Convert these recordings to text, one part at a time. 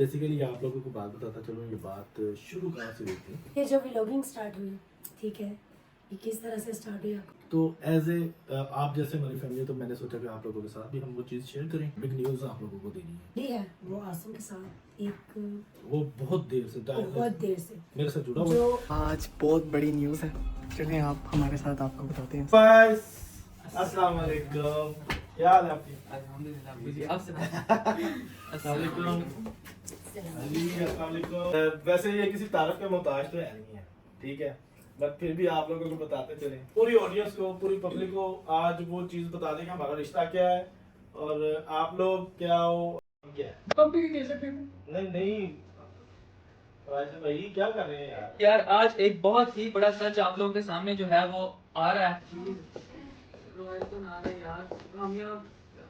Basically आप लोगों को बात बताता चलूँ, ये बात शुरू कहाँ से हुई थी। ये जो व्लॉगिंग स्टार्ट हुई, ठीक है, ये किस तरह से स्टार्ट हुई आपको? तो एज ए आप जैसे हमारी फैमिली, तो मैंने सोचा कि आप लोगों के साथ भी हम वो चीज़ शेयर करें। बिग न्यूज़ आप लोगों को देनी है। ठीक है, वो आसम के साथ एक वो बहुत देर से बहुत देर से मेरे साथ जुड़ा हुआ जो आज बहुत बड़ी न्यूज़ है। चलिए आप हमारे साथ आपको बताते हैं। बस। अस्सलाम वालेकुम, क्या हाल है आपकी? अस्सलाम वालेकुम। अस्सलाम वालेकुम। वैसे ये किसी तारीफ के मोहताज तो है नहीं है, ठीक है, बट फिर भी आप लोगों को बताते चले, पूरी ऑडियंस को, पूरी पब्लिक को आज वो चीज़ बता दें कि हमारा रिश्ता क्या है और आप लोग क्या हो, क्या है। पब्लिक कह सकते हैं। नहीं नहीं, राजन भाई क्या कर रहे हैं यार? यार आज एक बहुत ही बड़ा सच आप लोगों के सामने जो है वो आ रहा है। रोए तो ना रहे यार, हम यहाँ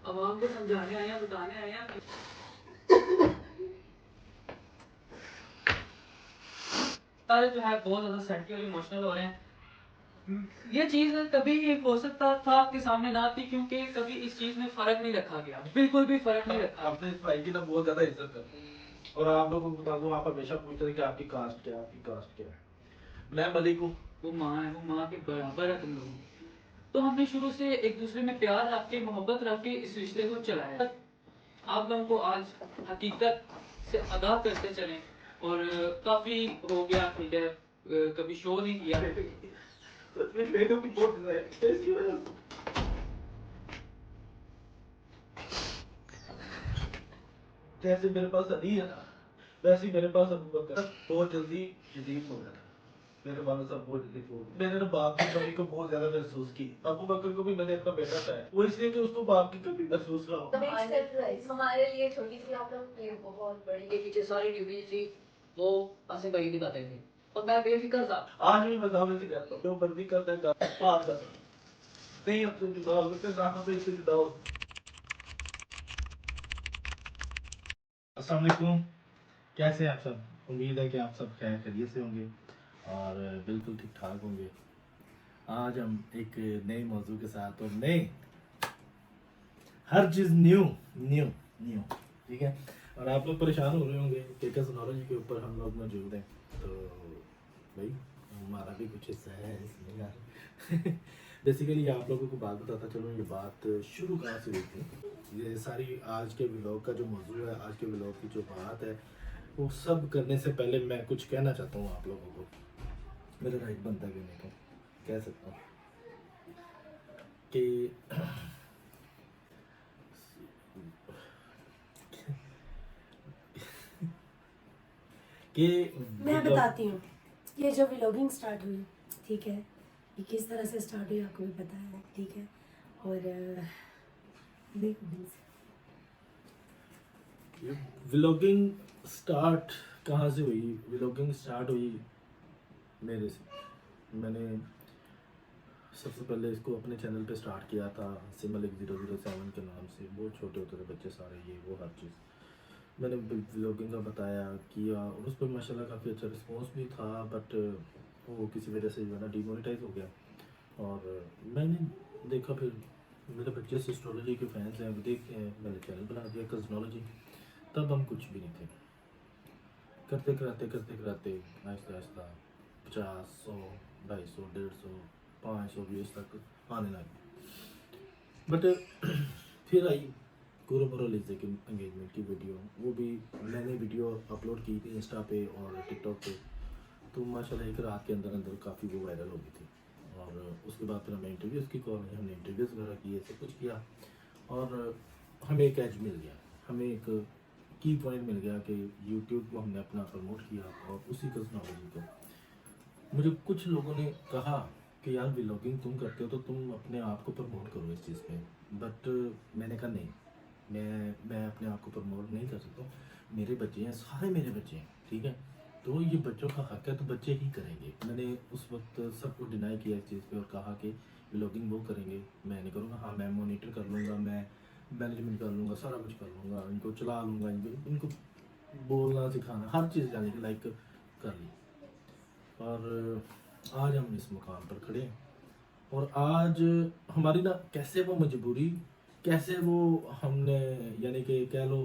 आवाम को समझाने आए हैं, बताने आए हैं। सारे जो है बहुत ज्यादा सेंटी और इमोशनल हो रहे हैं। ये चीज कभी हो सकता था आपके सामने ना आती, क्योंकि कभी इस चीज में फर्क नहीं रखा गया, बिल्कुल भी फर्क नहीं रखा। अपने इस भाई की ना बहुत ज्यादा इज्जत करते हैं और आप लोगों को बता दूं, आप हमेशा पूछते थे कि आपकी कास्ट क्या है, आपकी कास्ट क्या है। मैं मलिक हूँ। वो माँ है, वो माँ के बराबर है तुम लोग। तो हमने शुरू से एक दूसरे में प्यार रख के, मोहब्बत रख के इस रिश्ते को चलाया। आप लोगों को आज हकीकत से आगाह करते चलें। और काफी हो गया, ठीक है, कभी शो नहीं किया। सच में मेरे को बहुत ज्यादा है इसकी वजह से। जैसे मेरे पास अली है ना, वैसे ही मेरे पास अबू बकर बहुत जल्दी यतीम हो गया था। मेरे वाले साहब बहुत जल्दी हो गए। मैंने ना बाप की कमी को बहुत ज्यादा महसूस की। अबू बकर को भी मैंने अपना बेटा चाहा, वो इसलिए कि उसको बाप की कमी महसूस ना हो। हमारे लिए छोटी सी आप लोग के लिए बहुत बड़ी। के पीछे सारी ड्यूटी थी, वो आसिम भाई दिखाते थे और मैं बेफिक्र था। आज भी मैं सामने से कहता हूँ, जो मर्जी करता है पास कर, नहीं अपने जुदा हो सकते, ना हम इससे जुदा हो। अस्सलाम वालेकुम, कैसे हैं आप सब? उम्मीद है कि आप सब खैर खैरियत से होंगे और बिल्कुल ठीक ठाक होंगे। आज हम एक नए मौजू के साथ और नए, हर चीज़ न्यू न्यू न्यू, ठीक है। और आप लोग परेशान हो रहे होंगे कि टेक्नोलॉजी के ऊपर हम लोग मौजूद हैं, तो भाई हमारा भी कुछ हिस्सा है इसमें यार। बेसिकली आप लोगों को बात बताता चलूँ, ये बात शुरू कहाँ से हुई थी। ये सारी आज के व्लॉग का जो मौजू है, आज के व्लॉग की जो बात है, वो सब करने से पहले मैं कुछ कहना चाहता हूँ आप लोगों को। मेरा राइट बनता है कहने को, कह सकता हूँ कि कि मैं बताती हूँ, ये जो व्लॉगिंग स्टार्ट हुई, ठीक है, ये किस तरह से स्टार्ट हुई आपको भी पता है, ठीक है। और व्लॉगिंग स्टार्ट कहाँ से हुई? व्लॉगिंग स्टार्ट हुई मेरे से। मैंने सबसे पहले इसको अपने चैनल पे स्टार्ट किया था सिमलिक 007 के नाम से। बहुत छोटे होते थे बच्चे सारे, ये वो हर चीज़ मैंने व्लॉगिंग का बताया किया और उस पर माशाल्लाह काफ़ी अच्छा रिस्पॉन्स भी था, बट वो किसी वजह से जो है ना डिमोनेटाइज हो गया। और मैंने देखा, फिर मेरे बच्चे एस्ट्रोलॉजी के फैंस हैं, वो देखते हैं, मैंने चैनल बना दिया कॉस्मोलॉजी। तब हम कुछ भी नहीं थे, करते कराते आहिस्ता आहिस्ता 50, 100, 250, 150, 500 व्यूज़ तक आने लगे। बट फिर आई कोरोबोरो लिजे की एंगेजमेंट की वीडियो, वो भी मैंने वीडियो अपलोड की थी इंस्टा पे और टिकटॉक पे, तो माशाल्लाह एक रात के अंदर अंदर काफ़ी वो वायरल हो गई थी। और उसके बाद फिर हमें इंटरव्यूज़ की कॉल आई, हमने इंटरव्यूज़ वगैरह किए, सब कुछ किया और हमें एक एज मिल गया, हमें एक की पॉइंट मिल गया कि यूट्यूब को हमने अपना प्रमोट किया। और उसी टेक्नोलॉजी को मुझे कुछ लोगों ने कहा कि यार व्लॉगिंग तुम करते हो तो तुम अपने आप को प्रमोट करो इस चीज़ में। बट मैंने कहा नहीं, मैं अपने आप को प्रमोट नहीं कर सकता। मेरे बच्चे हैं, सारे मेरे बच्चे हैं, ठीक है, तो ये बच्चों का हक है, तो बच्चे ही करेंगे। मैंने उस वक्त सबको डिनाई किया इस चीज़ पे और कहा कि व्लॉगिंग वो करेंगे, मैं नहीं करूँगा। हाँ, मैं मॉनिटर कर लूँगा, मैं मैनेजमेंट कर लूँगा, सारा कुछ कर लूँगा, इनको चला लूँगा, इनको बोलना सिखाना हर चीज़ जाने की लाइक कर ली। और आज हम इस मुकाम पर खड़े हैं और आज हमारी ना कैसे वो मजबूरी, कैसे वो हमने, यानी कि कह लो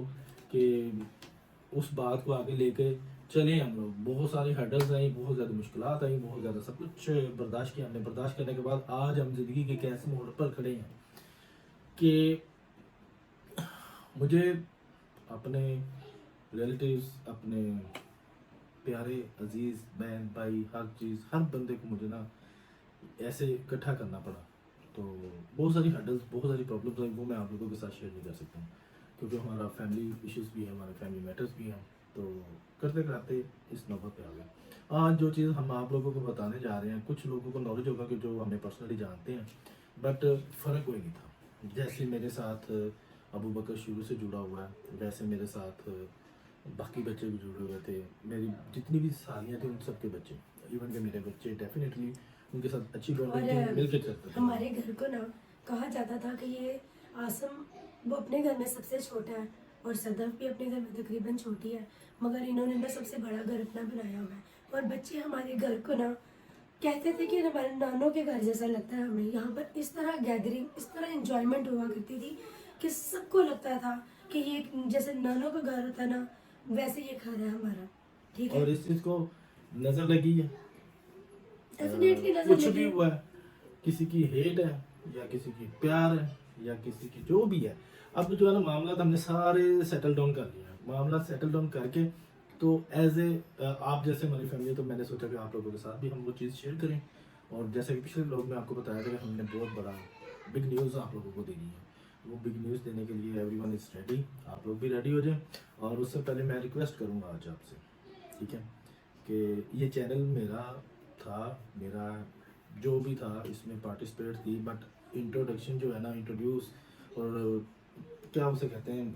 कि उस बात को आगे लेके चले हम लोग। बहुत सारी हर्डल्स आई, बहुत ज़्यादा मुश्किलात आई, बहुत ज़्यादा सब कुछ बर्दाश्त किया हमने। बर्दाश्त करने के बाद आज हम ज़िंदगी के कैसे मोड़ पर खड़े हैं कि मुझे अपने रिलेटिव्स, अपने प्यारे अजीज़ बहन भाई, हर चीज़, हर बंदे को मुझे ना ऐसे इकट्ठा करना पड़ा। तो बहुत सारी हर्डल्स, बहुत सारी प्रॉब्लम्स आई, वो मैं आप लोगों के साथ शेयर नहीं कर सकता हूँ क्योंकि हमारा फैमिली इश्यूज़ भी है, हमारे फैमिली मैटर्स भी हैं। तो करते करते इस नौबत पे आ गए। आज जो चीज़ हम आप लोगों को बताने जा रहे हैं, कुछ लोगों को नॉलेज होगा कि जो हमें पर्सनली जानते हैं, बट फ़र्क कोई नहीं था। जैसे मेरे साथ अबू बकर शुरू से जुड़ा हुआ है, वैसे मेरे साथ बाकी बच्चे भी जुड़े हुए थे। मेरी जितनी भी सालियाँ थी उन सब के बच्चे, इवन के मेरे बच्चे, डेफिनेटली उनके साथ अच्छी बॉन्डिंग थी, मिल के चलते थे। हमारे घर को ना कहा जाता था कि ये आसम वो अपने घर में सबसे छोटा है और सदफ भी अपने घर में तकरीबन छोटी है, मगर इन्होंने ना सबसे बड़ा घर अपना बनाया हुआ है। और बच्चे हमारे घर को ना कहते थे कि हमारे नानों के घर जैसा लगता है हमें। यहाँ पर इस तरह गैदरिंग, इस तरह एंजॉयमेंट हुआ करती थी कि सबको लगता था कि ये जैसे नानों का घर होता है ना, वैसे ये घर है हमारा। ठीक है, और इस चीज़ को नज़र लगी है, डेफिनेटली नजर कुछ भी लगी। हुआ है, किसी की हेट है या किसी की प्यार है या किसी की जो भी है, अब जो है ना मामला हमने सारे सेटल डाउन कर लिया है। मामला सेटल डाउन करके तो एज ए आप जैसे हमारी फैमिली, तो मैंने सोचा कि आप लोगों के साथ भी हम वो चीज़ शेयर करें। और जैसे कि पिछले लोग में आपको बताया था कि हमने बहुत बड़ा बिग न्यूज़ आप लोगों को देनी है। वो बिग न्यूज़ देने के लिए एवरीवन इज़ रेडी, आप लोग भी रेडी हो जाएं। और उससे पहले मैं रिक्वेस्ट करूँगा आज आपसे, ठीक है, कि ये चैनल मेरा था, मेरा जो भी था इसमें पार्टिसिपेट थी, बट इंट्रोडक्शन जो है ना, इंट्रोड्यूस और क्या उसे कहते हैं,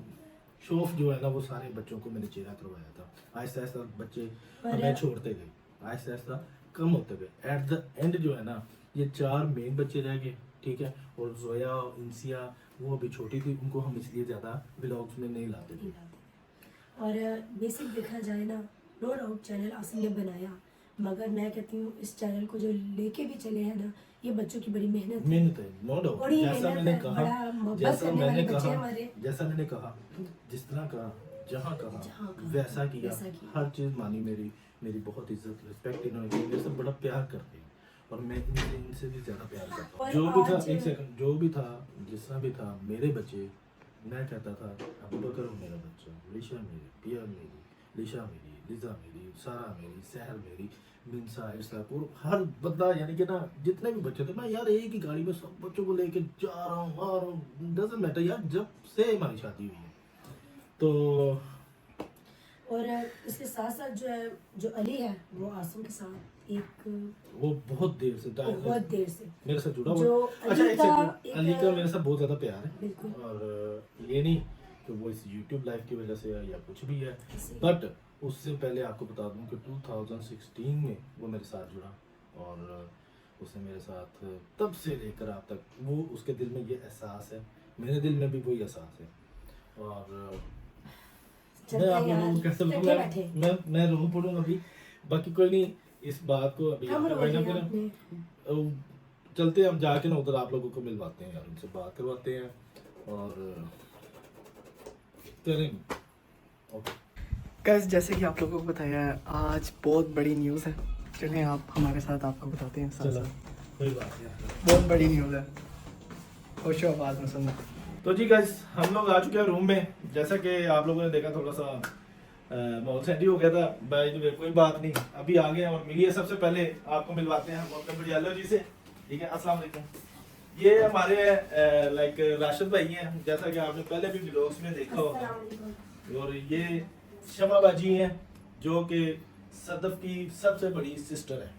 शो ऑफ जो है ना, वो सारे बच्चों को मैंने चेहरा करवाया था। आहिस्ता आहिस्ता बच्चे हमें छोड़ते गए, आहिस्ता आहिस्ता कम होते गए। एट द एंड जो है ना, ये 4 मेन बच्चे रह गए, ठीक है। और जोया, इंसिया, वो अभी छोटी थी, उनको हम इसलिए ज़्यादा व्लॉग्स में नहीं लाते थे। और बेसिक देखा जाए ना, नो डाउट चैनल आसिम ने बनाया, मगर मैं कहती हूँ इस चैनल को जो लेके भी चले हैं ना, ये बच्चों की बड़ी मेहनत है। मेहनत है, नो डाउट। बड़ी जैसा मेहनत मैंने है, कहा, बड़ा मोहब्बत जैसा करने मैंने वाले बच्चे कहा, हमारे। जैसा मैंने कहा, जिस तरह कहा, जहाँ कहा, जहाँ कहा, वैसा किया, वैसा किया। हर चीज़ मानी। मेरी बहुत इज्जत, रिस्पेक्ट इन्होंने की, मेरे से बड़ा प्यार करते हैं और मैं इनसे भी ज़्यादा प्यार करता हूँ। और जो भी था, आज- एक सेकंड, जो भी था, जिस तरह भी था, मेरे बच्चे, मैं कहता था अबू बकर मेरा बच्चा, लिशा मेरी, पिया मेरी, लिशा मेरी, लिजा मेरी, सारा मेरी, सहर मेरी, मिनसा, इरसापुर, हर बंदा, यानी कि ना जितने भी बच्चे थे, मैं यार एक ही गाड़ी में सब बच्चों को लेके जा रहा हूँ, आ रहा हूँ, डजंट मैटर यार, जब से हमारी शादी हुई है। तो और इसके साथ साथ जो है, जो अली है, वो आसिम के साथ एक वो बहुत देर से बहुत देर से मेरे साथ जुड़ा जो हुआ। अच्छा, अली एक का सेकंड, अली का मेरे साथ बहुत ज़्यादा प्यार है, बिल्कुल और ये नहीं कि वो इस यूट्यूब लाइव की वजह से है या कुछ भी है, ऐसे ही। बट उससे पहले आपको बता दूं कि 2016 में वो मेरे साथ जुड़ा और उसने मेरे साथ तब से लेकर आप तक, वो उसके दिल में ये एहसास है, मेरे दिल में भी वही एहसास है। और चलते मैं आप हैं लोगों को कैसे बैठे बताऊं, बैठे। मैं रो पड़ूंगा अभी, बाकी कोई नहीं, इस बात को अभी हम करवाई ना रोक लिया करें। आपने। चलते हैं हम जाके ना उधर, आप लोगों को मिलवाते हैं यार, उनसे बात करवाते हैं और करेंगे। ओके गाइस, जैसे कि आप लोगों को बताया है, आज बहुत बड़ी न्यूज़ है। चलिए आप हमारे साथ आपको बताते हैं साथ चलो, साथ। कोई बात नहीं। बहुत बड़ी न्यूज़ है, खुश हो आवाज़ में सुनना। तो जी गाइस, हम लोग आ चुके हैं रूम में। जैसा कि आप लोगों ने देखा, थोड़ा सा माहौल सेंटी हो गया था भाई, तो कोई बात नहीं, अभी आ गए और मिलिए। सबसे पहले आपको मिलवाते हैं मौका बड़ियालो जी से, ठीक है। अस्सलाम वालेकुम। ये हमारे लाइक राशिद भाई हैं, जैसा कि आपने पहले भी व्लॉग्स में देखा होगा। अस्सलामुअलैकुम। और ये शमा बाजी हैं, जो कि सदफ की सबसे बड़ी सिस्टर है,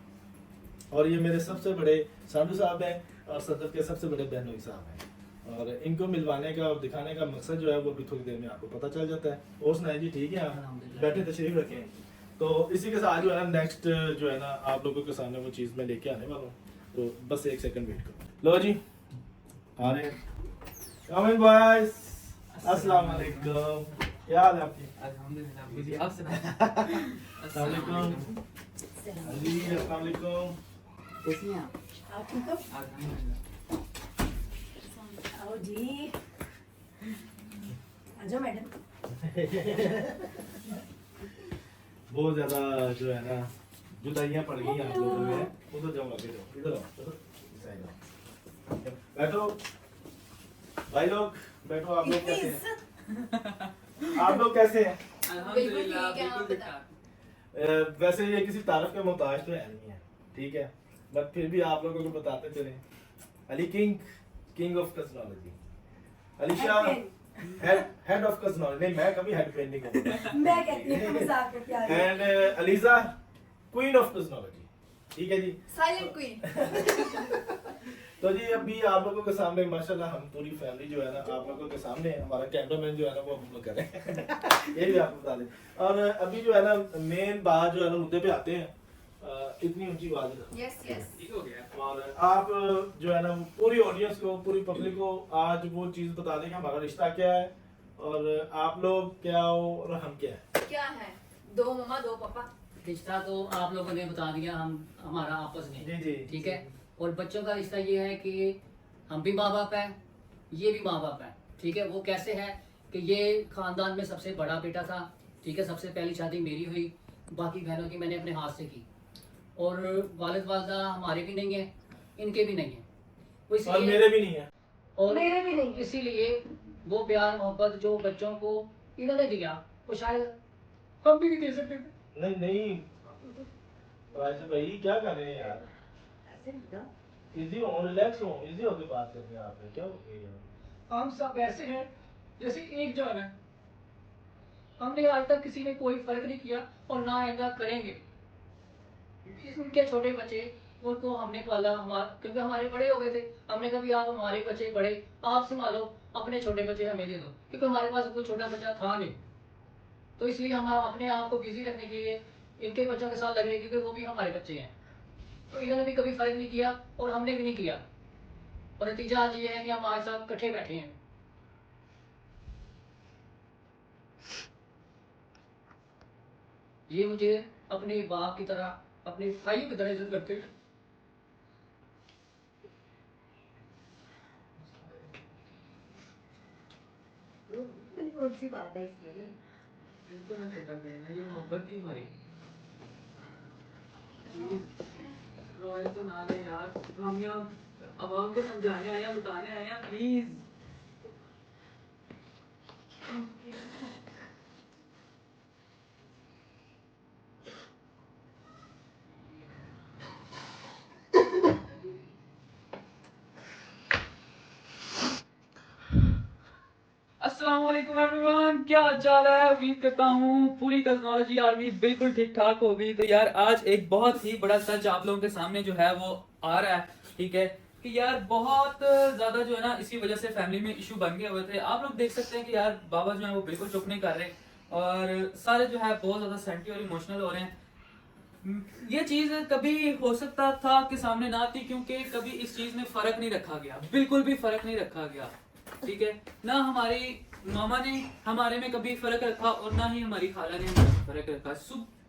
और ये मेरे सबसे बड़े साधु साहब हैं और सदफ के सबसे बड़े बहनोई साहब हैं। और इनको मिलवाने का और दिखाने का मकसद जो है वो अभी थोड़ी देर में आपको पता चल जाता है। और सुनाए जी, ठीक है, आप बैठे तशरीफ रखें। तो इसी के साथ जो है ना, नेक्स्ट जो है ना, आप लोगों के सामने वो चीज़ मैं लेके आने वाला हूँ, तो बस एक सेकंड वेट करो। लो जी, आ रहे हैं, कम इन बॉयज। अस्सलाम वालेकुम, क्या हाल है आपकी? अल्हम्दुलिल्लाह, मुझे आप सुना। अस्सलाम वालेकुम जी, अस्सलाम वालेकुम। कैसी हैं आप? आप ठीक हो? अल्हम्दुलिल्लाह। आओ जी, आ जाओ मैडम। बहुत ज्यादा जो है ना जुदाइयाँ पड़ गई आप लोगों में। उधर जाओ, आगे जाओ, इधर आओ, इधर साइड आओ। बैठो भाई लोग, बैठो। आप लोग कैसे हैं? आप लोग कैसे हैं? अल्हम्दुलिल्लाह ठीक है, आप बिल्कुल बताओ। ठीक-ठाक। वैसे ये किसी तारीफ के मोहताज तो है नहीं है, ठीक है, बट फिर भी आप लोगों को बताते चले। Ali king of cosmology, Alisha head of cosmology. नहीं, मैं कभी हेड पेन नहीं कहूँगा। मैं कहती हूँ मजाक में प्यार में। एंड अलीजा क्वीन ऑफ कस्मोलॉजी, ठीक है जी। Silent queen. तो जी अभी आप लोगों के सामने माशाल्लाह हम पूरी फैमिली जो है ना आप लोगों के सामने है। हमारा कैमरामैन जो है ना वो हम लोग करें ये भी आपको बता दें। और अभी जो है ना मेन बात जो है ना मुद्दे पे आते हैं। इतनी ऊंची आवाज है। Yes yes. ठीक हो गया। और आप जो है ना पूरी ऑडियंस को, पूरी पब्लिक को आज वो चीज़ बता दें कि हमारा रिश्ता क्या है और आप लोग क्या हो और हम क्या है। क्या है? दो मम्मा दो पापा। रिश्ता तो आप लोगों ने बता दिया, हम हमारा आपस में। जी जी ठीक है। और बच्चों का रिश्ता ये है कि हम भी माँ बाप हैं, ये भी माँ बाप हैं। ठीक है। वो कैसे है कि ये खानदान में सबसे बड़ा बेटा था। ठीक है। सबसे पहली शादी मेरी हुई, बाकी बहनों की मैंने अपने हाथ से की। और वालिद वालदा हमारे भी नहीं है, इनके भी नहीं है। वो और इसलिए मेरे भी नहीं है। और मेरे भी नहीं। इसीलिए वो प्यार मोहब्बत जो बच्चों को इन्होंने दिया वो शायद हम भी नहीं दे सकते थे। नहीं नहीं वैसे भाई क्या कर रहे हैं यार? इजी हो, रिलैक्स हो, इजी होके बात करनी है आपने। क्या हो गया? हम सब ऐसे हैं जैसे एक जान है। हमने आज तक किसी ने कोई फर्क नहीं किया और ना आएगा करेंगे। इनके छोटे बच्चे उनको हमने पाला, क्योंकि हमारे बड़े हो गए थे। हमने कभी आप हमारे बच्चे बड़े आप संभालो, अपने छोटे बच्चे हमें दे दो, क्योंकि हमारे पास कोई छोटा बच्चा था नहीं। तो इसलिए हम अपने आप को बिजी रखने के लिए इनके बच्चों के साथ लगे, क्योंकि वो भी हमारे बच्चे हैं। तो इन्होंने भी कभी फर्क नहीं किया और हमने भी नहीं किया। और नतीजा आज ये है कि हम आज साथ इकट्ठे बैठे हैं। ये मुझे अपने बाप की तरह, अपने भाई की तरह इज्जत करते हैं। कौन सी बात है इसमें? बिल्कुल ना छोटा बहन है, ये मोहब्बत ही हमारी। रोए तो ना ले यार, हम यहाँ आवाम को समझाने आए हैं, बताने आए हैं, प्लीज। अस्सलाम वालेकुम एवरीवन, क्या हाल चाल है? उम्मीद करता हूँ पूरी टेक्नोलॉजी आर्मी बिल्कुल ठीक ठाक होगी। तो यार आज एक बहुत ही बड़ा सच आप लोगों के सामने जो है वो आ रहा है। ठीक है कि यार बहुत ज्यादा जो है ना इसी वजह से फैमिली में इशू बन गए हुए थे। आप लोग देख सकते हैं कि यार बाबा जो है वो बिल्कुल चुप नहीं कर रहे और सारे जो है बहुत ज्यादा सेंटी और इमोशनल हो रहे हैं। ये चीज कभी हो सकता था कि सामने ना आती, क्योंकि कभी इस चीज में फर्क नहीं रखा गया, बिल्कुल भी फर्क नहीं रखा गया। ठीक है। ना हमारी मामा ने हमारे में कभी फर्क रखा और ना ही हमारी खाला ने हमारे में फर्क रखा।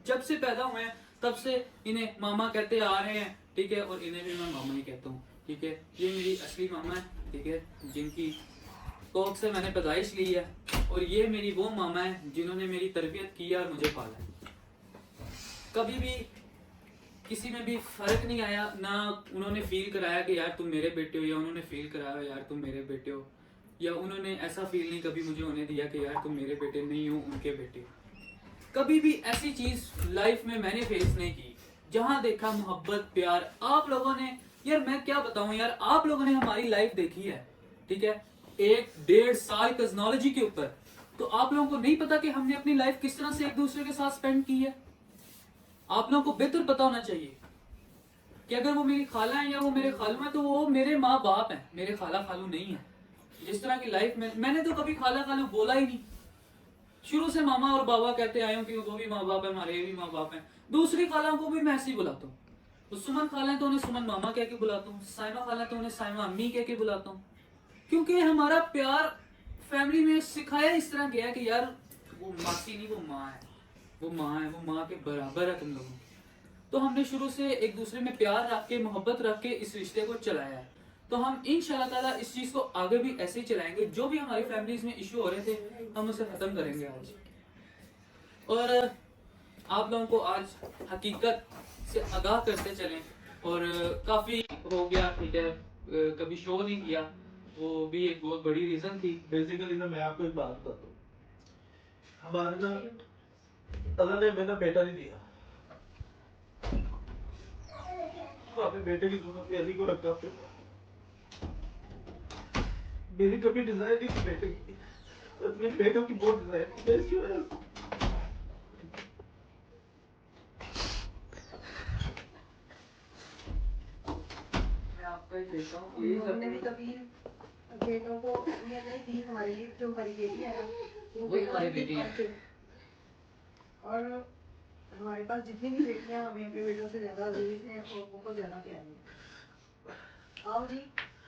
जब से पैदा हुए हैं तब से इन्हें मामा कहते आ रहे हैं। ठीक है। और इन्हें भी मैं मामा ही कहता हूँ। ठीक है। ये मेरी असली मामा है। ठीक है। जिनकी कोख से मैंने पैदाइश ली है और ये मेरी वो मामा है जिन्होंने मेरी तरबियत की और मुझे पाला है। कभी भी किसी में भी फर्क नहीं आया, ना उन्होंने फील कराया कि यार तुम मेरे बेटे हो, या उन्होंने फील कराया यार तुम मेरे बेटे हो, या उन्होंने ऐसा फील नहीं कभी मुझे होने दिया कि यार तुम मेरे बेटे नहीं हो, उनके बेटे हो। कभी भी ऐसी चीज लाइफ में मैंने फेस नहीं की। जहां देखा मोहब्बत प्यार आप लोगों ने, यार मैं क्या बताऊं यार, आप लोगों ने हमारी लाइफ देखी है। ठीक है। 1-1.5 साल टेक्नोलॉजी के ऊपर, तो आप लोगों को नहीं पता कि हमने अपनी लाइफ किस तरह से एक दूसरे के साथ स्पेंड की है। आप लोगों को बेहतर पता होना चाहिए कि अगर वो मेरी खाला है या वो मेरे खालू हैं तो वो मेरे माँ बाप हैं, मेरे खाला खालू नहीं है। जिस तरह की लाइफ में मैंने तो कभी खाला खालू बोला ही नहीं। शुरू से मामा और बाबा कहते आए हूँ कि वो भी माँ बाप है हमारे, ये भी माँ बाप हैं। दूसरी खाला को भी मैं ऐसे ही बुलाता हूँ। तो सुमन खाला है तो उन्हें सुमन मामा कह के बुलाता हूँ, साइमा खाला है तो उन्हें साइमा अम्मी कह के बुलाता हूँ, क्योंकि हमारा प्यार फैमिली में सिखाया इस तरह गया कि यार वो मासी नहीं, वो माँ है, वो माँ है, वो माँ के बराबर है तुम लोगों। तो हमने शुरू से एक दूसरे में प्यार रख के, मोहब्बत रख के इस रिश्ते को चलाया है। तो हम इंशाल्लाह ताला इस चीज़ को आगे भी ऐसे ही चलाएंगे। जो भी हमारी फैमिलीज में इशू हो रहे थे हम उसे ख़त्म करेंगे आज। और आप लोगों को आज हकीकत से आगाह करते चलें। और काफ़ी हो गया, ठीक है, कभी शो नहीं किया, वो भी एक बहुत बड़ी रीज़न थी। बेसिकली ना मैं आपको एक बात बताता हूँ, हमारे ना अल्लाह ने मेरा बेटा नहीं दिया, तो अपने बेटे की जरूरत पहली को रखा पे। मेरी कभी डिजाइन नहीं थी बेटे की, और मेरे बेटों की बहुत डिजाइन थी, मैं इसकी वजह से मैं आपका ही देता हूँ, यही हमने भी सब कभी बेटों को ये नहीं दी, हमारे लिए जो हमारी बेटी है ना वो वही हमारी बेटी है। करके। और हमारे पास जितनी भी बेटियां हमें अपने बेटों से ज्यादा अजीज हैं और बहुत ज्यादा प्यारी हैं। आओ जी,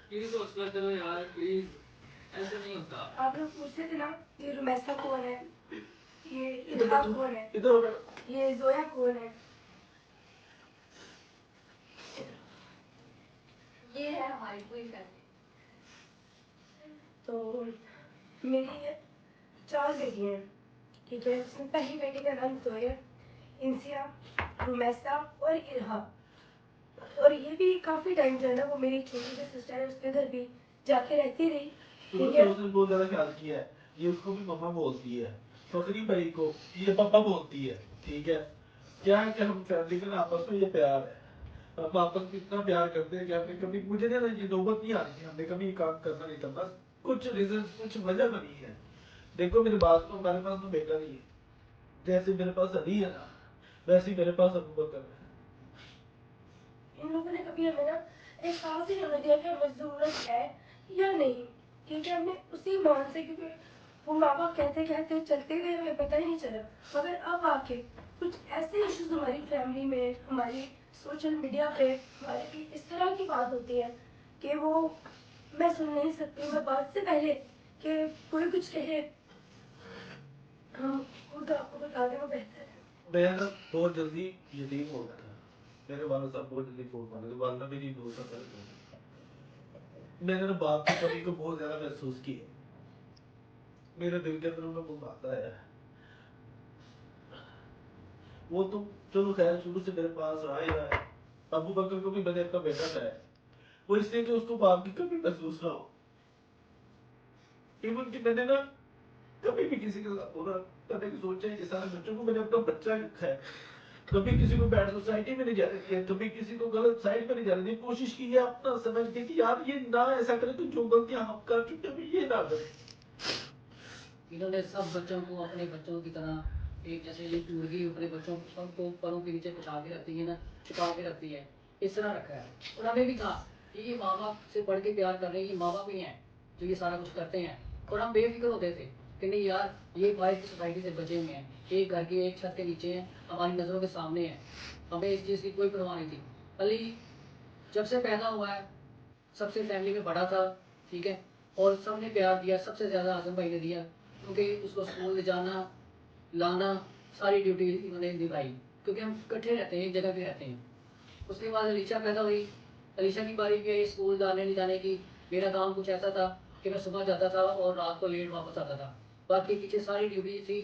प्लीज हौसला करो यार, प्लीज, ऐसे नहीं होता। आप लोग पूछते थे ना ये रुमैसा कौन है, ये इल्हा कौन है, इधर हो गया। ये जोया कौन है। ये है हमारी पूरी फैमिली। तो मेरी 4 बेटियां हैं, ठीक है। उसमें पहली बेटी का नाम जोया, इंसिया, रुमैसा और इल्हा। और ये भी काफी टाइम जो है ना वो मेरी छोटी सी सिस्टर है उसके घर भी जाके रहती रही, शुरू ठीक से है। उसने बहुत ज्यादा ख्याल किया है, ये उसको भी मम्मा बोलती है, फकरी भाई को ये पापा बोलती है, ठीक है। क्या है कि हम फैमिली का ना आपस में ये प्यार है, हम आपस में इतना प्यार करते हैं कि हमने कभी, मुझे ना ये नौबत नहीं आती थी, हमने कभी ये काम करना नहीं था, बस कुछ रीजन, कुछ वजह बनी है। देखो मेरी बात को, हमारे पास तो बेटा नहीं है, जैसे मेरे पास अली है ना वैसे ही मेरे पास अबू बकर है। इन लोगों ने कभी हमें ना एहसास ही नहीं होने दिया कि हमें जरूरत है या नहीं, क्योंकि हमने उसी मान से, क्योंकि वो माँ बाप कहते कहते चलते गए, हमें पता ही नहीं चला। मगर अब आके कुछ ऐसे इश्यूज हमारी फैमिली में, हमारी सोशल मीडिया पे हमारे की इस तरह की बात होती है कि वो मैं सुन नहीं सकती। मैं बात से पहले कि कोई कुछ कहे हम खुद आपको बता दें वो बेहतर है। मैं ना बहुत जल्दी यतीम हो गया था, मेरे वाला साहब बहुत जल्दी फोन मारे थे, वालदा मेरी 2 साल पहले। मैंने ना बाप की कमी को बहुत ज्यादा महसूस किया, मेरे दिल के अंदर में वो बात आया। वो तो चलो खैर शुरू से मेरे पास रहा ही रहा है, अबू बकर को भी मैंने अपना बेटा लाया, वो इसलिए कि उसको बाप की कमी महसूस ना हो। इवन कि मैंने ना कभी भी किसी के साथ बुरा करने की सोचा है, सारे बच्चों को मैंने अपना बच्चा रखा है, कभी किसी को बैड सोसाइटी में नहीं जाने दिया, कभी किसी को गलत साइड में नहीं जाने दी। कोशिश की है अपना समझ के कि यार ये ना ऐसा करे, तो जो गलतियां हम कर चुके हैं ये ना करें। इन्होंने सब बच्चों को अपने बच्चों की तरह एक जैसे ये मुर्गी अपने बच्चों को सबको परों के नीचे बिछा के रखती है ना, छुपा के रखती है, इस तरह रखा है। और हमें भी कहा कि ये माँ बाप से पढ़ के प्यार कर रहे हैं, ये माँ बाप ही हैं जो ये सारा कुछ करते हैं। और हम बेफिक्र होते थे कि नहीं यार ये बाहर की सोसाइटी से बचे हुए हैं, एक घर के एक छत के नीचे हैं, हमारी नज़रों के सामने हैं, हमें इस चीज़ की कोई परवाह नहीं थी। अली जब से पैदा हुआ है सबसे फैमिली में बड़ा था, ठीक है, और सबने प्यार दिया, सबसे ज़्यादा आजम भाई ने दिया, क्योंकि उसको स्कूल ले जाना लाना सारी ड्यूटी इन्होंने निभाई, क्योंकि हम इकट्ठे रहते हैं, एक जगह पे रहते हैं। उसके बाद अलीशा पैदा हुई, अलीशा की बारी भी आई स्कूल जाने नहीं जाने की। मेरा काम कुछ ऐसा था कि मैं सुबह जाता था और रात को लेट वापस आता था, बाकी पीछे सारी ड्यूटी थी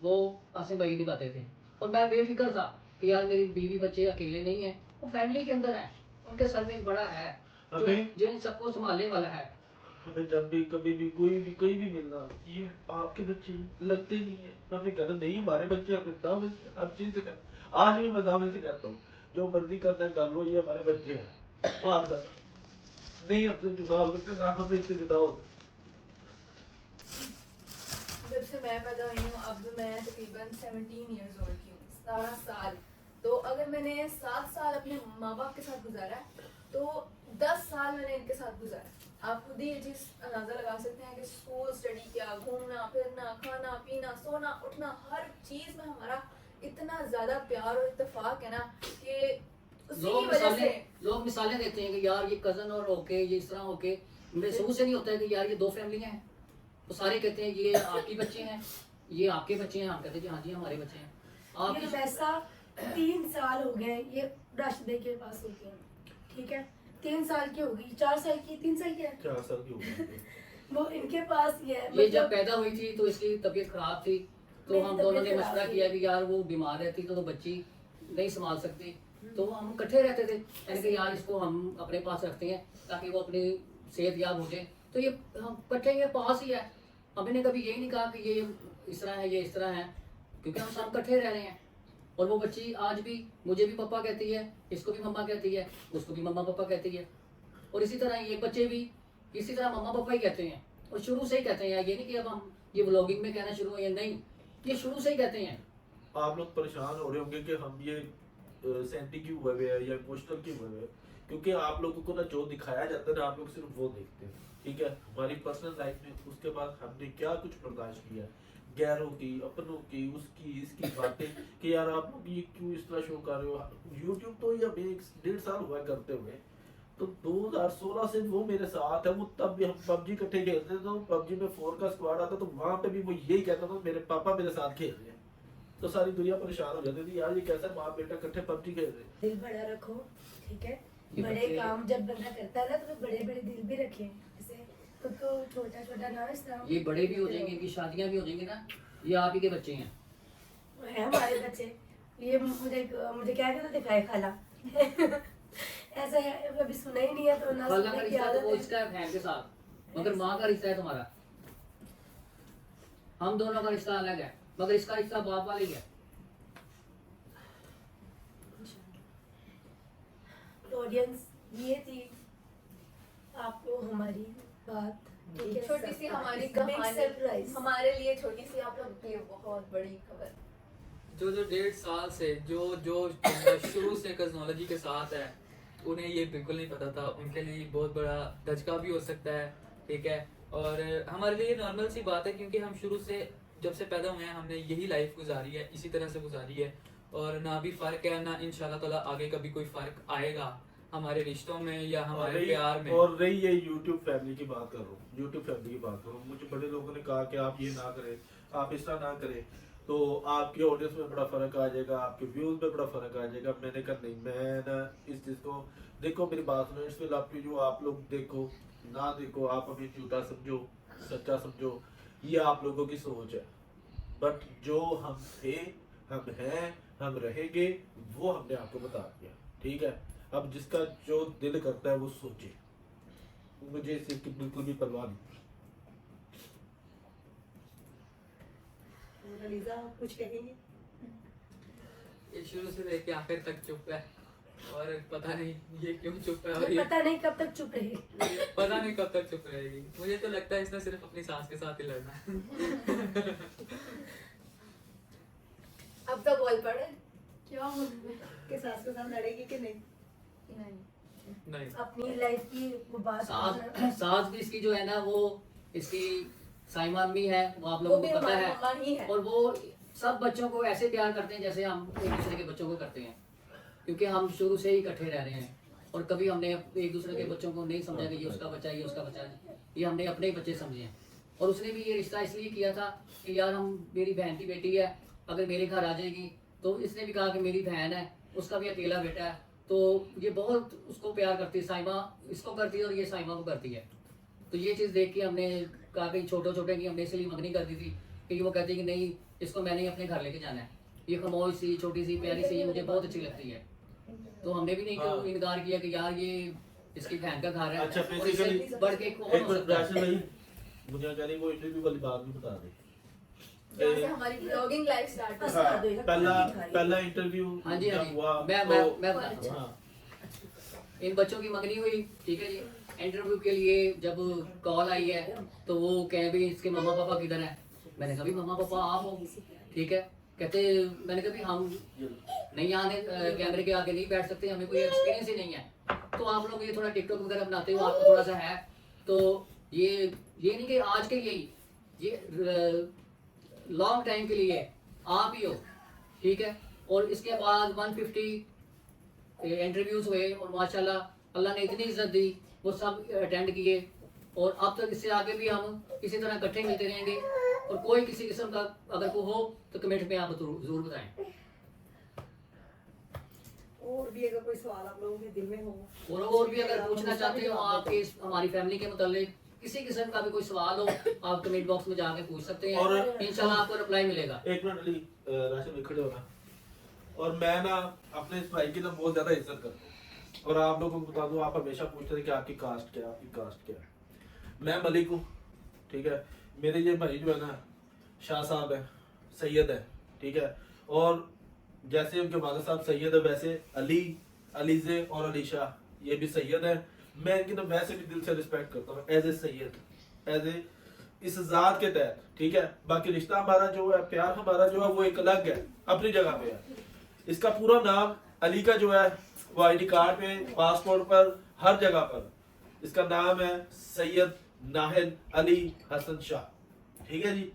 वो आसिम भाई निभाते थे। और मैं बेफिक्र था कि यार मेरी बीवी बच्चे अकेले नहीं हैं, वो फैमिली के अंदर हैं, उनके सर में एक बड़ा है जो इन सबको संभालने वाला है। हमें जब भी कभी भी कोई भी कहीं भी मिलना, ये आपके बच्चे लगते नहीं है, हमें कहना नहीं हमारे बच्चे, अपने दावे से हर चीज से कहना। आज भी मैं दावे से कहता हूँ जो मर्जी करना है कर लो, ये हमारे बच्चे हैं, मार कर नहीं अपने जुदा हो सकते, ना हमें इससे जुदा हो सकते। जब से मैं पैदा हुई हूँ अब मैं तकरीबन 17 ईयर्स ओल्ड की हूँ, 17 साल। तो अगर मैंने 7 साल अपने माँ बाप के साथ गुजारा है तो 10 साल मैंने इनके साथ गुजारा। आप खुद ही ये चीज़ अंदाज़ा लगा सकते हैं कि स्कूल, स्टडी क्या, घूमना फिरना, खाना पीना, सोना उठना, हर चीज़ में हमारा इतना ज़्यादा प्यार और इत्तेफाक है ना कि उसी की वजह से लोग मिसालें देते हैं कि यार ये कजन और होके ये इस तरह होके महसूस ही नहीं होता है कि यार ये 2 फैमिलियां हैं। तो सारे कहते हैं ये आपके बच्चे हैं, ये आपके बच्चे हैं, हम कहते हैं हाँ जी हमारे बच्चे हैं। ये आप वैसा 3 साल हो गए ये राशिदे के पास होते हैं, ठीक है। 3 साल की होगी, 4 साल की, 3 साल की है 4 साल की होगी। वो इनके पास ही है। ये जब मतलब पैदा हुई थी तो इसकी तबीयत खराब थी, तो मेरी हम दोनों तबीयत ने खराब मशवरा थी। किया कि यार वो बीमार रहती तो बच्ची नहीं संभाल सकती, तो हम इकट्ठे रहते थे। मैंने कहा यार इसको हम अपने पास रखते हैं ताकि वो अपनी सेहत याब हो जाए। तो ये हम इकट्ठे के पास ही है, हमने कभी यही नहीं कहा कि ये इस तरह है, ये इस तरह है, क्योंकि हम सब इकट्ठे रह रहे हैं। और वो बच्ची आज भी मुझे भी पापा कहती है, इसको भी मम्मा कहती है, उसको भी मम्मा पापा कहती है। और इसी तरह ये बच्चे भी इसी तरह मम्मा पापा ही कहते हैं, और शुरू से ही कहते हैं। ये नहीं कि अब हम ये व्लॉगिंग में कहना शुरू हुए, नहीं, ये शुरू से ही कहते हैं। आप लोग परेशान हो रहे होंगे कि हम ये सेंटी क्यों हुए हुए हैं या इमोशनल क्यों हुए हुए हैं, क्योंकि आप लोगों को ना जो दिखाया जाता है ना, आप लोग सिर्फ वो देखते हैं। ठीक है, हमारी पर्सनल लाइफ में उसके बाद हमने क्या कुछ बर्दाश्त किया, गैरों की, अपनों की, उसकी इसकी बातें कि यार आप लोग ये क्यों इस तरह शो कर रहे हो। यूट्यूब तो ये अभी 1.5 साल हुआ करते हुए, तो 2016 से वो मेरे साथ है। वो तब भी हम पबजी इकट्ठे खेलते थे, तो पबजी में 4 का स्क्वाड आता तो वहां पे भी वो यही कहता था मेरे पापा मेरे साथ खेल रहे हैं। तो सारी दुनिया परेशान हो जाती थी, यार ये कैसा बाप बेटा इकट्ठे पबजी खेल रहे हैं। दिल बड़ा रखो, ठीक है। ये बड़े बच्चे- काम जब बंदा करता है ना तो बड़े बड़े दिल भी रखे, जैसे खुद को छोटा छोटा ना इस तरह। ये बड़े भी हो जाएंगे, इनकी शादियां भी हो जाएंगी ना, ये आप ही के बच्चे हैं। है हमारे बच्चे। ये मुझे क्या कहते दिखाए खाला ऐसा है, अभी सुना ही नहीं है तो ना खाला का सुनने की रिश्ता तो आदत वो है। इसका है बहन के साथ, मगर माँ का रिश्ता है तुम्हारा। हम दोनों का रिश्ता अलग है, मगर इसका रिश्ता बाप वाला ही है। ऑडियंस ये थी आपको हमारी बात, ठीक है। छोटी सी हमारी Big कहानी, surprise। हमारे लिए छोटी सी, आप लोग के लिए बहुत बड़ी खबर। जो 1.5 साल से जो जो बंदा शुरू से टेक्नोलॉजी के साथ है, उन्हें ये बिल्कुल नहीं पता था। उनके लिए ये बहुत बड़ा धचका भी हो सकता है, ठीक है। और हमारे लिए नॉर्मल सी बात है, क्योंकि हम शुरू से जब से पैदा हुए हैं हमने यही लाइफ गुजारी है, इसी तरह से गुजारी है। और ना भी फ़र्क है, ना इंशाल्लाह ताला आगे कभी कोई फ़र्क आएगा हमारे रिश्तों में या हमारे प्यार में। और रही ये यूट्यूब फैमिली की बात कर रहा हूँ, यूट्यूब फैमिली की बात कर रहा हूँ। मुझे बड़े लोगों ने कहा कि आप ये ना करें, आप इस तरह ना करें, तो आपकी ऑडियंस में बड़ा फर्क आ जाएगा, आपके व्यूज में बड़ा फर्क आ जाएगा। मैंने कहा नहीं, मैं ना इस चीज़ को, देखो मेरी बात सुनो, it's will up to you. आप लोग देखो ना देखो, आप हमें झूठा समझो सच्चा समझो, ये आप लोगों की सोच है। बट जो हम थे, हम हैं, हम रहेंगे, वो हमने आपको बता दिया, ठीक है। अब जिसका जो दिल करता है वो सोचे, मुझे इस चीज़ की बिल्कुल भी परवाह नहीं। लीजा आप कुछ कहेंगे? ये शुरू से लेके आखिर तक चुप है, और पता नहीं ये क्यों चुप है, और ये पता नहीं कब तक चुप रहे। पता नहीं कब तक चुप रहेगी। मुझे तो लगता है इसने सिर्फ अपनी सास के साथ ही लड़ना है। अब तो बोल पड़े। क्या हो कि सास के साथ लड़ेगी कि नहीं? नहीं, नहीं, अपनी लाइफ की वो बात सास भी इसकी जो है ना, वो इसकी साइमा अम्मी है, वो आप वो लोगों भी को पता हमारी है। मम्मा ही है। और वो सब बच्चों को ऐसे प्यार करते हैं जैसे हम एक दूसरे के बच्चों को करते हैं, क्योंकि हम शुरू से ही इकट्ठे रह रहे हैं। और कभी हमने एक दूसरे के बच्चों को नहीं समझा कि ये उसका बच्चा है, ये उसका बच्चा है, ये हमने अपने ही बच्चे समझे हैं। और उसने भी ये रिश्ता इसलिए किया था कि यार हम, मेरी बहन की बेटी है, अगर मेरे घर आ जाएगी, तो इसने भी कहा कि मेरी बहन है, उसका भी अकेला बेटा है, तो ये बहुत उसको प्यार करती है। साइमा इसको करती है और ये साइमा को करती है। तो ये चीज़ देख के हमने कहा कि छोटे छोटे की हमने इसलिए मंगनी कर दी थी, क्योंकि वो कहती है कि नहीं, इसको मैंने ही अपने घर लेके जाना है, ये खमोश सी छोटी सी प्यारी सी, ये मुझे बहुत अच्छी लगती है। तो हमने भी नहीं हाँ। इनकार किया कि यार ये इसकी बहन का घर है। अच्छा, और इससे basically- बढ़ के कौन एक हो मिनट सकता है? राशन भाई, मुझे कह रही वो इंटरव्यू वाली बात भी बता दे। जहाँ से हमारी ब्लॉगिंग लाइफ स्टार्ट हुई। बता दो, हाँ, पहला इंटरव्यू हाँ जी, हाँ जब जी, हुआ मैं तो बताता हूँ। हाँ, इन बच्चों की मंगनी हुई, ठीक है जी। इंटरव्यू के लिए जब कॉल आई है, तो वो कह भी इसके मम्मा पापा किधर हैं। मैंने कहा भी मम्मा पापा आप हो, ठीक है। कहते, मैंने कहा भी हम नहीं आने, कैमरे के आगे नहीं बैठ सकते, हमें कोई एक्सपीरियंस ही नहीं है। तो आप लोग ये थोड़ा टिकटॉक वगैरह बनाते हो, आपको थोड़ा सा है, तो ये नहीं कि आज के लिए, ये लॉन्ग टाइम के लिए आप ही हो, ठीक है। और इसके बाद 150 इंटरव्यूज हुए, और माशाल्लाह अल्लाह ने इतनी इज्जत दी, वो सब अटेंड किए। और अब तक इससे आगे भी हम इसी तरह इकट्ठे मिलते रहेंगे। और कोई किसी किस्म का अगर कोई हो तो कमेंट में आप जरूर बताएं। और भी अगर कोई सवाल आप लोगों के दिल में हो और भी अगर पूछना चाहते हो आपके हमारी फैमिली के मुतालिक किसी किस्म का भी कोई सवाल हो आप कमेंट बॉक्स में जाके पूछ सकते हैं और- इंशाल्लाह आपको रिप्लाई मिलेगा। एक मिनट अली, राशिद भाई खड़े होना। और मैं ना अपने इस भाई की ना बहुत ज्यादा इज्जत करता हूँ, और आप लोगों को बता दूं, आप हमेशा पूछते थे कि आपकी कास्ट क्या है, आपकी कास्ट क्या है। मैं मलिक हूँ, ठीक है। मेरे ये भाई जो है ना शाह साहब है, सैयद है, ठीक है। और जैसे उनके वालिद साहब सैयद है, वैसे अली, अलीजे और अली शाह ये भी सैयद है। मैं इनकी ना वैसे भी दिल से रिस्पेक्ट करता हूँ as a Syed, as a इस जात के तहत, ठीक है। बाकी रिश्ता हमारा जो है, प्यार हमारा जो है वो एक अलग है, अपनी जगह पे है। इसका पूरा नाम अली का जो है वो आईडी कार्ड पे, पासपोर्ट पर, हर जगह पर इसका नाम है सैयद नाहिद अली हसन शाह, ठीक है जी।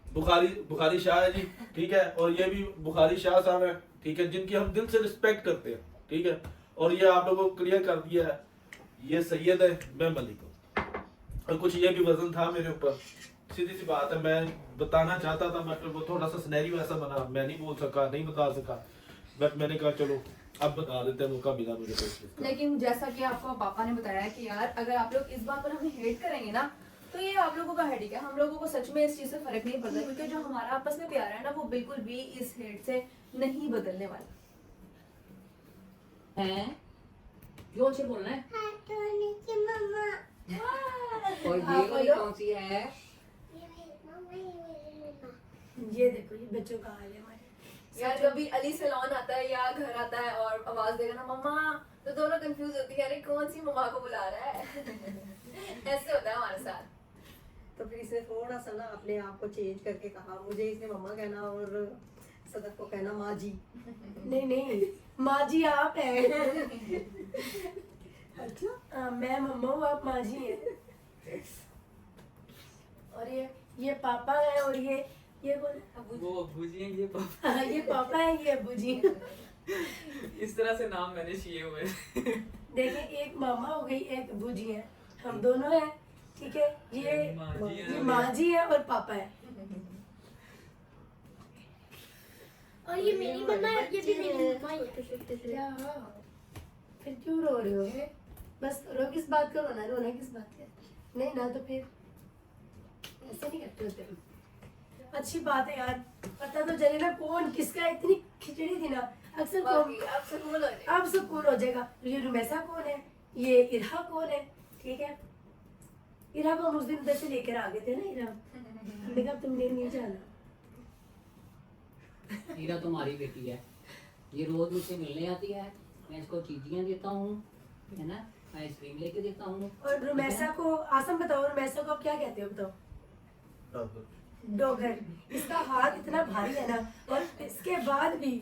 बुखारी शाह है जी, ठीक है। और ये भी बुखारी शाह साहब है, ठीक है, जिनकी हम दिल से रिस्पेक्ट करते हैं, ठीक है। और ये आप लोगों को क्लियर कर दिया है, ये सैयद है, मैं मलिक हूँ। और कुछ ये भी वजन था मेरे ऊपर, सीधी सी बात है, मैं बताना चाहता था, मैं वो थोड़ा सा सिनेरियो ऐसा बना, मैं नहीं बोल सका, नहीं बता सका, बट मैंने कहा चलो अब बता देते हैं, मौका मिला मुझे तो। लेकिन जैसा कि आपको पापा ने बताया कि यार अगर आप लोग इस बात पर हमें हेट करेंगे ना तो ये आप लोगों का हेडिक है। हम लोगों को सच में इस चीज से फर्क नहीं पड़ता, क्योंकि जो हमारा आपस में प्यार है ना वो बिल्कुल भी इस हेट से नहीं बदलने वाला हैं जोर से बोलना है। और ये वाली कौन सी है? ये देखो ये बच्चों का हाल है हमारे। यार कभी अली सैलून आता है या घर आता है और आवाज देगा ना मम्मा, तो दोनों कंफ्यूज होती है, अरे कौन सी मम्मा को बुला रहा है। ऐसे होता है हमारे साथ। तो फिर इसने थोड़ा सा ना अपने आप को चेंज करके कहा, मुझे इसने मम्मा कहना और सदफ को कहना माँ जी। नहीं नहीं माँ जी आप है। अच्छा मैं मम्मा हूँ, आप माँ जी हैं। और ये पापा है, और ये कौन है? वो अब्बू जी हैं, ये पापा। हाँ, ये पापा है, ये अब्बू जी। इस तरह से नाम मैंने किए हुए हैं। देखिए एक मामा हो गई, एक अब्बू जी है, हम दोनों हैं, ठीक है। ये माँ जी है और पापा है। और ये मेरी मम्मा है, ये भी मेरी मम्मा है। क्या फिर क्यों रो रहे हो? बस रो किस बात का रोना, रोना किस बात का? नहीं ना, तो फिर ऐसे नहीं करते होते। अच्छी बात है यार, पता तो चले ना कौन किसका। इतनी खिचड़ी थी ना, अक्सर बाकी अब सुकून हो जाएगा। अब सुकून हो जाएगा। ये रुमैसा कौन है, ये इरहा कौन है, ठीक है। इरहा को हम उस दिन उधर से लेकर आ गए थे ना, इरहा हमने कहा तुमने नहीं जाना। हीरा तुम्हारी बेटी है, ये रोज मुझसे मिलने आती है, मैं इसको चीजियाँ देता हूँ, है ना, आइसक्रीम लेके देता हूँ। और रुमैसा को आसम बताओ, रुमैसा को आप क्या कहते हो बताओ? डॉगर। इसका हाथ इतना भारी है ना, और इसके बाद भी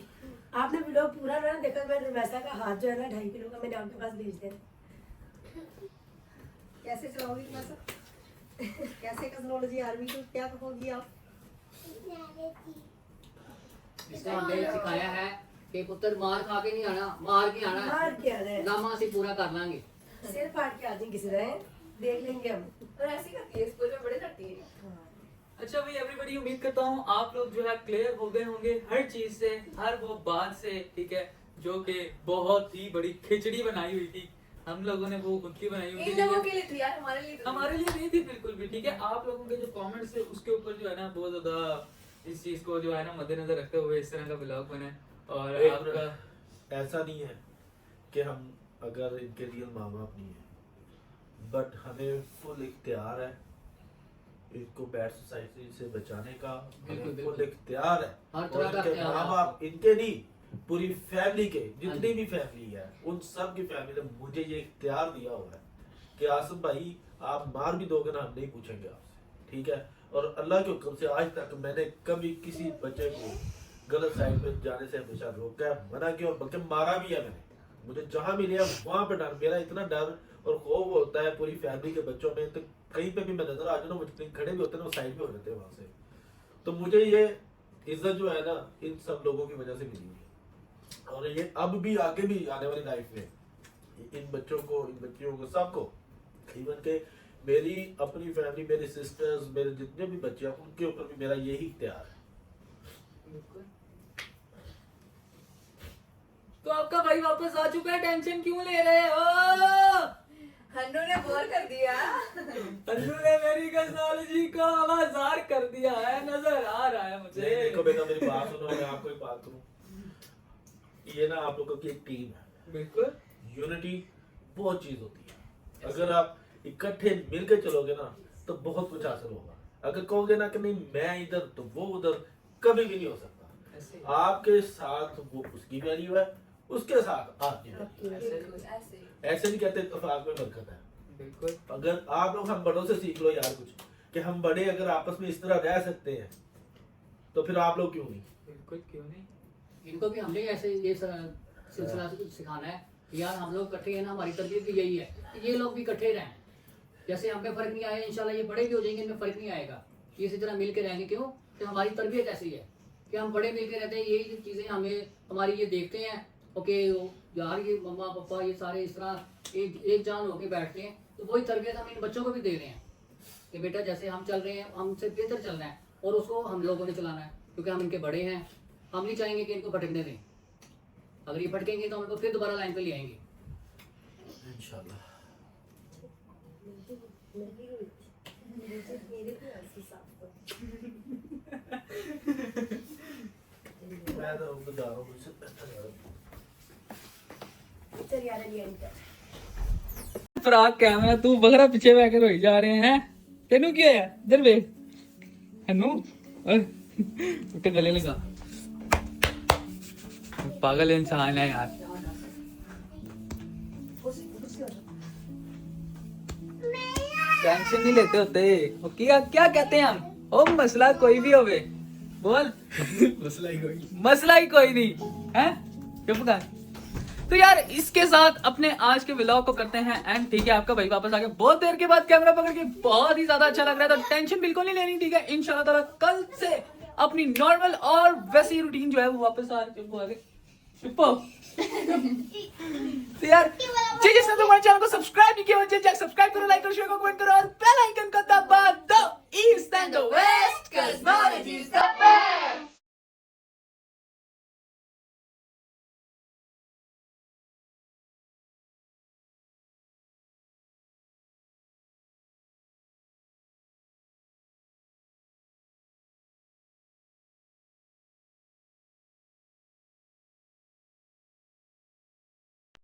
आपने वीडियो पूरा ना देखा, मैं रुमैसा का हाथ जो है ना 2.5 किलो का मैंने आपके पास भेज दिया। कैसे चलाओगी क्लास? कैसे टेक्नोलॉजी आर्मी को क्या कहोगी आप? इसने हमें सिखाया है कि पुत्र मार खा के नहीं आना, मार के आना है। मार के आ रहे नामा से पूरा कर लांगे। सिर फाड़ के आ जाए किसी तरह, देख लेंगे हम। और ऐसी करती है, स्कूल में बड़े करती है। अच्छा भाई एवरीबॉडी, उम्मीद करता हूँ आप लोग जो है क्लियर हो गए होंगे हर चीज से, हर वो बात से, ठीक है, जो कि बहुत ही बड़ी खिचड़ी बनाई हुई थी। हम लोगों ने वो खुद की बनाई हुई इन थी, लोगों के लिए थी यार, हमारे लिए तो नहीं। हमारे लिए नहीं थी बिल्कुल भी, ठीक है। आप लोगों के जो कमेंट्स थे उसके ऊपर जो है ना बहुत ज्यादा इस चीज को जो है ना मद्देनजर रखते हुए इस तरह का ब्लॉग बने। और एक आपका ऐसा नहीं है कि हम अगर इनके रियल माँ बाप नहीं है, बट हमें फुल इख्तियार है इनको बैड सोसाइटी से बचाने का। बिल्कुल, हमें बिल्कुल। फुल इख्तियार है। हर और तरह का इनके इख्तियार माँ है बाप इनके नहीं, पूरी फैमिली के, हाँ जितनी जी। भी फैमिली है उन सब की फैमिली ने मुझे ये इख्तियार दिया हुआ है कि आसिफ भाई आप मार भी दोगे ना, हम नहीं पूछेंगे आपसे, ठीक है। और अल्लाह के हुक्म से आज तक मैंने कभी किसी बच्चे को गलत साइड पे जाने से हमेशा रोका है, मना किया, और बल्कि मारा भी है मैंने। मुझे जहां भी लिया वहां पे डर, मेरा इतना डर और खौफ होता है पूरी फैमिली के बच्चों में, तो कहीं पे भी मैं नजर आ जाऊँ ना, वो जितने खड़े भी होते हैं ना वो साइड पे हो जाते हैं वहां से। तो मुझे ये इज्जत जो है ना इन सब लोगों की वजह से मिली हुई है, और ये अब भी आगे भी आने वाली लाइफ में इन बच्चों को, इन बच्चियों को, सबको, इवन के मेरी अपनी फैमिली, मेरे सिस्टर्स, मेरे जितने भी बच्चे हैं उनके ऊपर भी मेरा यही इख्तियार है। तो तो आपका भाई वापस आ चुका है, टेंशन क्यों ले रहे हो? हन्नू ने बोर कर दिया। अन्नू ने मेरी कॉस्मेटोलॉजी को आवाज़ार कर दिया है, नजर आ रहा है मुझे। देखो बेटा मेरी बात सुनो, मैं आपको एक बात करूं, ये ना आप लोगों की एक टीम है, बिल्कुल यूनिटी बहुत चीज होती है। अगर आप इकट्ठे मिलकर चलोगे ना तो बहुत कुछ हासिल होगा। अगर कहोगे ना कि नहीं मैं इधर तो वो उधर, कभी भी नहीं हो सकता। आपके साथ वो उसकी वैल्यू है, उसके साथ आपकी वैल्यू है। ऐसे ऐसे नहीं कहते इत्तेफाक में बरकत है। बिल्कुल। अगर आप लोग हम बड़ों से सीख लो यार कुछ, कि हम बड़े अगर आपस में इस तरह रह सकते हैं तो फिर आप लोग क्यों नहीं। बिल्कुल क्यों नहीं। इनको भी हमने ऐसे ये सिलसिला सिखाना है कि यार हम लोग इकट्ठे हैं ना, हमारी तरबियत भी यही है, ये लोग भी इकट्ठे रहें। जैसे हम पे फर्क नहीं आया, इंशाल्लाह ये बड़े भी हो जाएंगे, इनमें फर्क नहीं आएगा। ये इसी तरह मिल के रहेंगे। क्यों कि हमारी तरबियत ऐसी है कि हम बड़े मिल के रहते हैं, यही चीज़ें हमें हमारी ये देखते हैं। ओके यार ये मम्मा पापा ये सारे इस तरह एक जान होके बैठते हैं, तो वही तरबियत हम इन बच्चों को भी दे रहे हैं कि बेटा जैसे हम चल रहे हैं हमसे बेहतर चलना है, और उसको हम लोगों ने चलाना है, क्योंकि हम इनके बड़े हैं। हम नहीं चाहेंगे कि इनको भटकने दें। अगर ये भटकेंगे तो हम इनको फिर दोबारा लाइन पे ले आएंगे इंशाल्लाह। मैं तो बता रहा हूँ मुझसे बेहतर है। फराक कैमरा तू बगरा पीछे बैठ कर जा रहे हैं, तेनू क्या है? इधर देख हन्नू, उठे गले लगा। पागल इंसान है यार। टेंशन नहीं लेते होते। वो क्या क्या कहते हैं हम? ओ मसला कोई भी होवे बोल। मसला ही कोई नहीं है, चुप कर। तो यार इसके साथ अपने आज के व्लॉग को करते हैं एंड। ठीक है, आपका भाई वापस आ गया बहुत देर के बाद कैमरा पकड़ के, बहुत ही ज्यादा अच्छा लग रहा है। तो टेंशन बिल्कुल नहीं लेनी, ठीक है। इंशाल्लाह ताला कल से अपनी नॉर्मल और वैसी रूटीन जो है वो वापस आ रही है। चुप हो। तो यार जिसने तो हमारे चैनल को सब्सक्राइब नहीं किया, सब्सक्राइब करो, लाइक करो, शेयर करो, कमेंट करो और